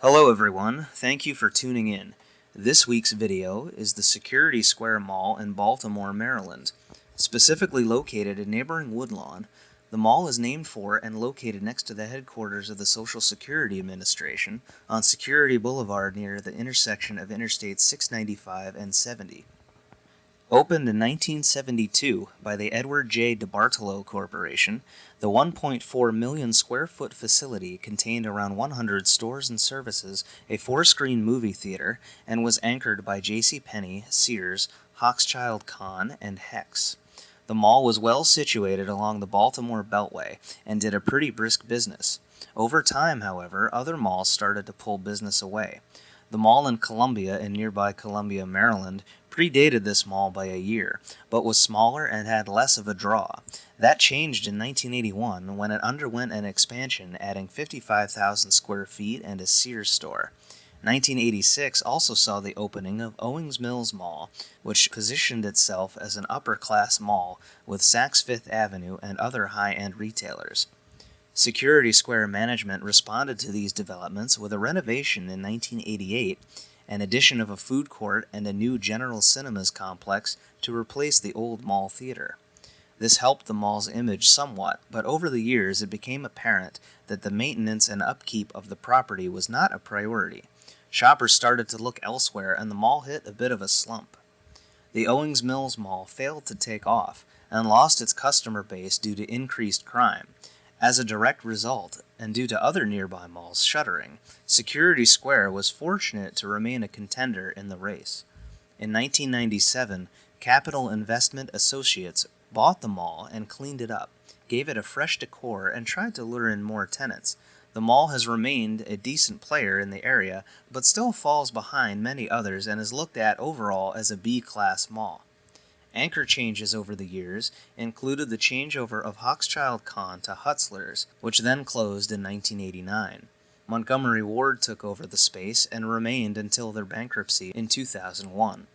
Hello everyone, thank you for tuning in. This week's video is the Security Square Mall in Baltimore, Maryland. Specifically located in neighboring Woodlawn, the mall is named for and located next to the headquarters of the Social Security Administration on Security Boulevard near the intersection of Interstates 695 and 70. Opened in 1972 by the Edward J. DeBartolo Corporation, the 1.4 million square foot facility contained around 100 stores and services, a 4-screen movie theater, and was anchored by JCPenney, Sears, Hochschild Kahn, and Hex. The mall was well situated along the Baltimore Beltway and did a pretty brisk business. Over time, however, other malls started to pull business away. The mall in Columbia in nearby Columbia, Maryland, predated this mall by a year, but was smaller and had less of a draw. That changed in 1981 when it underwent an expansion, adding 55,000 square feet and a Sears store. 1986 also saw the opening of Owings Mills Mall, which positioned itself as an upper-class mall with Saks Fifth Avenue and other high-end retailers. Security Square management responded to these developments with a renovation in 1988, an addition of a food court and a new General Cinemas complex to replace the old mall theater. This helped the mall's image somewhat, but over the years it became apparent that the maintenance and upkeep of the property was not a priority. Shoppers started to look elsewhere and the mall hit a bit of a slump. The Owings Mills Mall failed to take off and lost its customer base due to increased crime. As a direct result, and due to other nearby malls shuttering, Security Square was fortunate to remain a contender in the race. In 1997, Capital Investment Associates bought the mall and cleaned it up, gave it a fresh decor, and tried to lure in more tenants. The mall has remained a decent player in the area, but still falls behind many others and is looked at overall as a B-class mall. Anchor changes over the years included the changeover of Hochschild Kahn to Hutzler's, which then closed in 1989. Montgomery Ward took over the space and remained until their bankruptcy in 2001.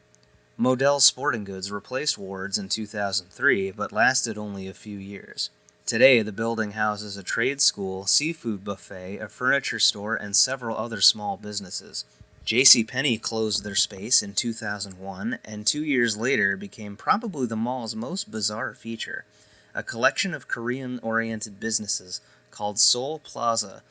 Modell Sporting Goods replaced Ward's in 2003, but lasted only a few years. Today, the building houses a trade school, seafood buffet, a furniture store, and several other small businesses. JCPenney closed their space in 2001, and 2 years later became probably the mall's most bizarre feature, a collection of Korean-oriented businesses called Seoul Plaza.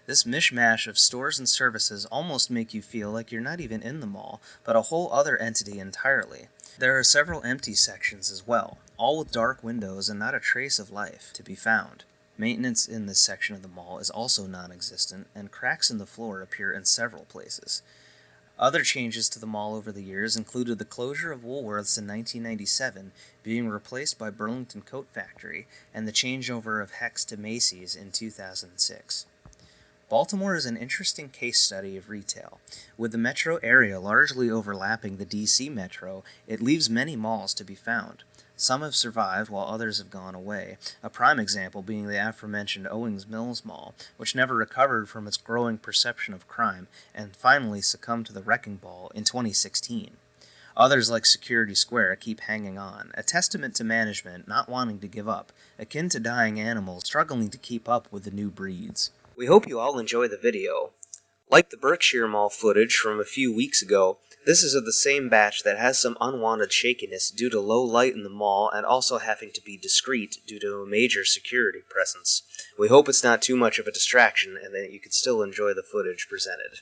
This mishmash of stores and services almost make you feel like you're not even in the mall, but a whole other entity entirely. There are several empty sections as well, all with dark windows and not a trace of life to be found. Maintenance in this section of the mall is also non-existent, and cracks in the floor appear in several places. Other changes to the mall over the years included the closure of Woolworths in 1997, being replaced by Burlington Coat Factory, and the changeover of Hex to Macy's in 2006. Baltimore is an interesting case study of retail. With the metro area largely overlapping the DC metro, it leaves many malls to be found. Some have survived while others have gone away, a prime example being the aforementioned Owings Mills Mall, which never recovered from its growing perception of crime and finally succumbed to the wrecking ball in 2016. Others, like Security Square, keep hanging on, a testament to management not wanting to give up, akin to dying animals struggling to keep up with the new breeds. We hope you all enjoy the video. Like the Berkshire Mall footage from a few weeks ago, this is of the same batch that has some unwanted shakiness due to low light in the mall and also having to be discreet due to a major security presence. We hope it's not too much of a distraction and that you can still enjoy the footage presented.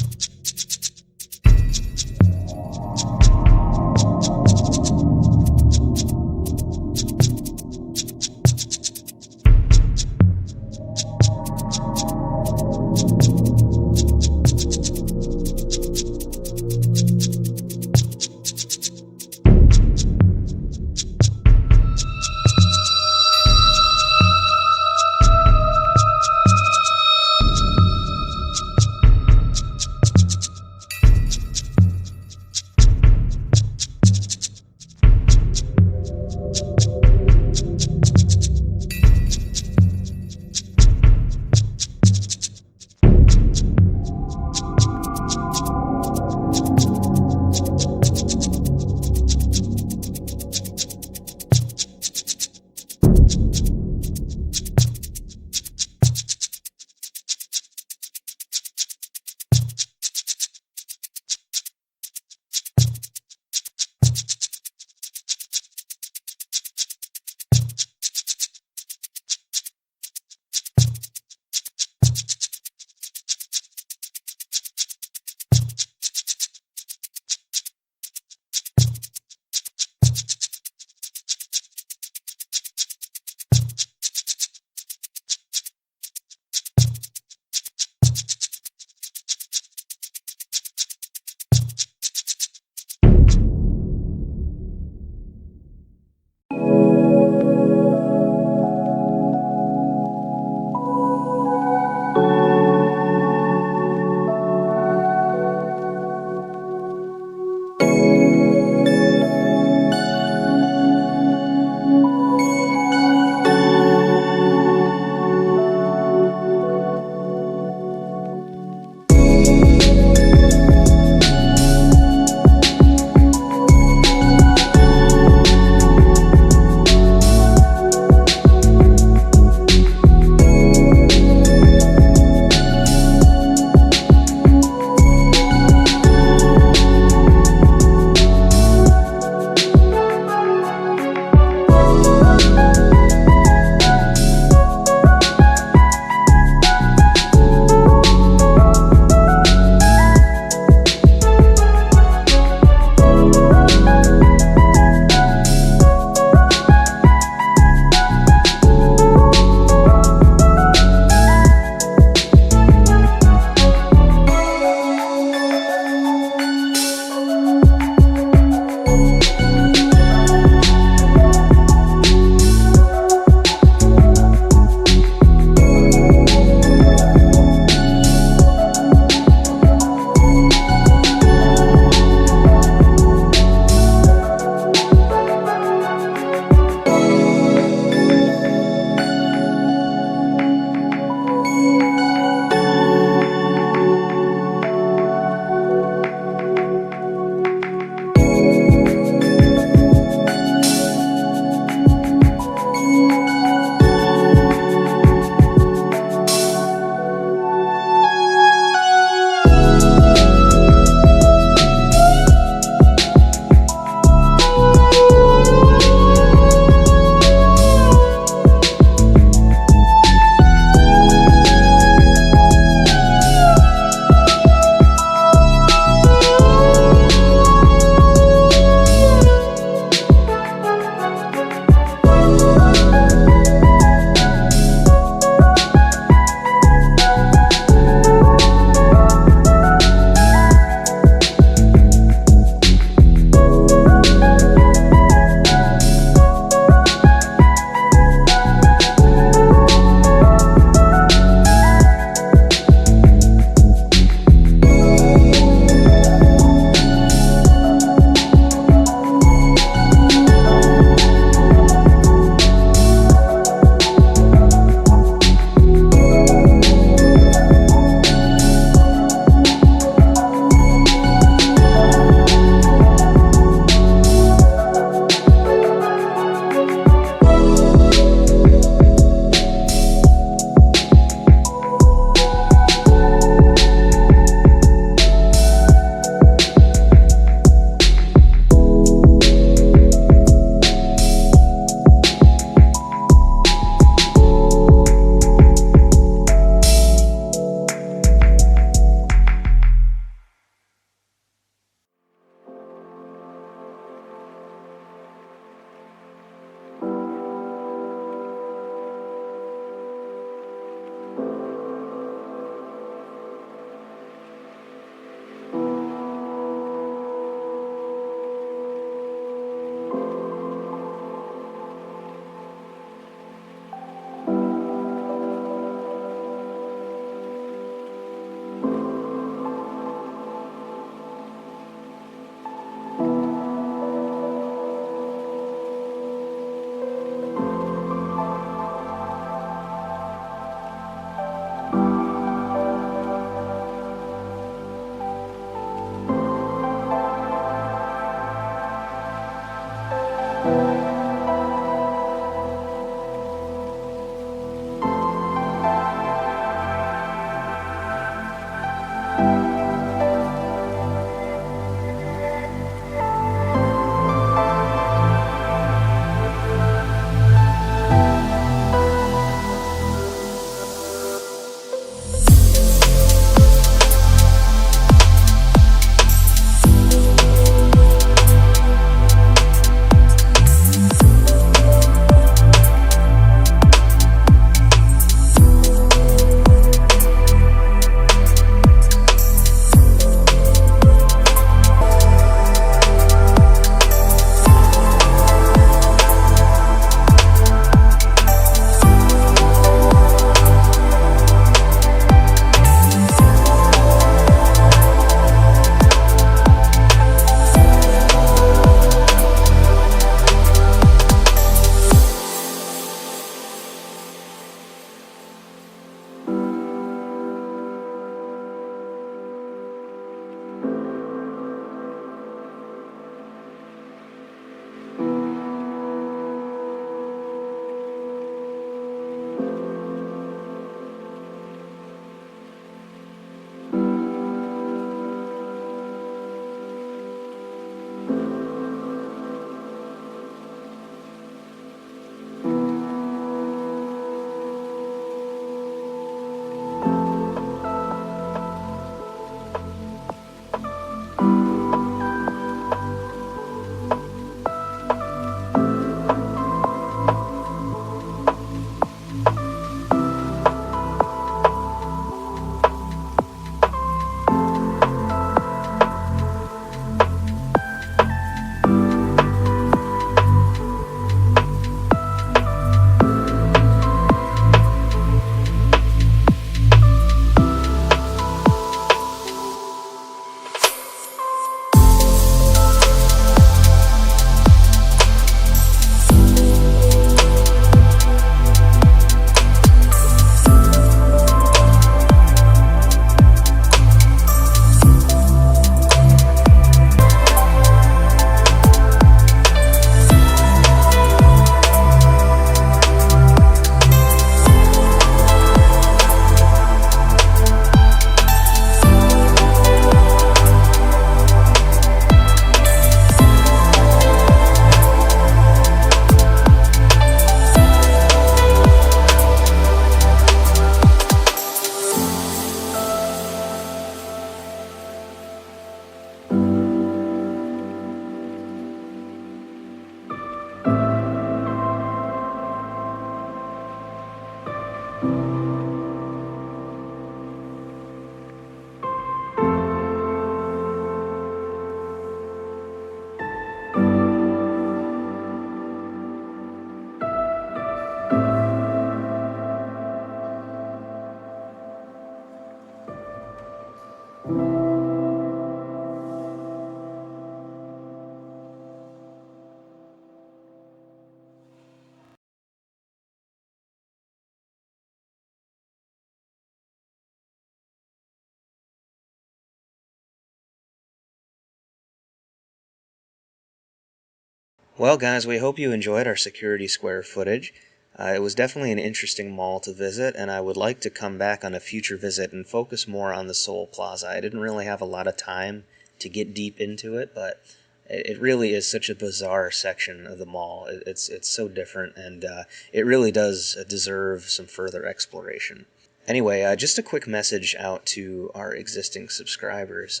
Well, guys, we hope you enjoyed our Security Square footage. It was definitely an interesting mall to visit, and I would like to come back on a future visit and focus more on the Seoul Plaza. I didn't really have a lot of time to get deep into it, but it really is such a bizarre section of the mall. It's so different, and it really does deserve some further exploration. Anyway, just a quick message out to our existing subscribers.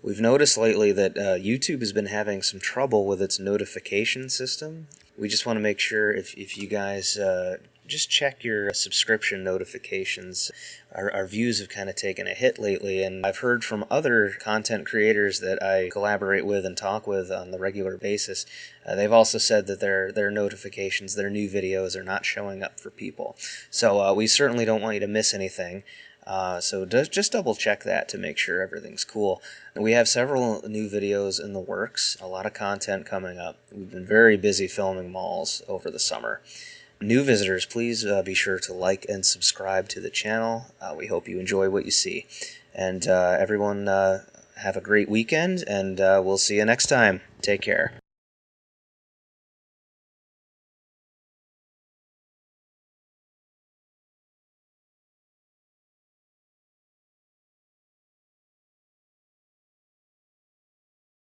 We've noticed lately that YouTube has been having some trouble with its notification system. We just want to make sure if you guys just check your subscription notifications. Our views have kind of taken a hit lately, and I've heard from other content creators that I collaborate with and talk with on the regular basis. They've also said that their notifications, their new videos, are not showing up for people. So we certainly don't want you to miss anything. So just double check that to make sure everything's cool. And we have several new videos in the works, a lot of content coming up. We've been very busy filming malls over the summer. New visitors, please be sure to like and subscribe to the channel. We hope you enjoy what you see. And everyone have a great weekend, and we'll see you next time. Take care.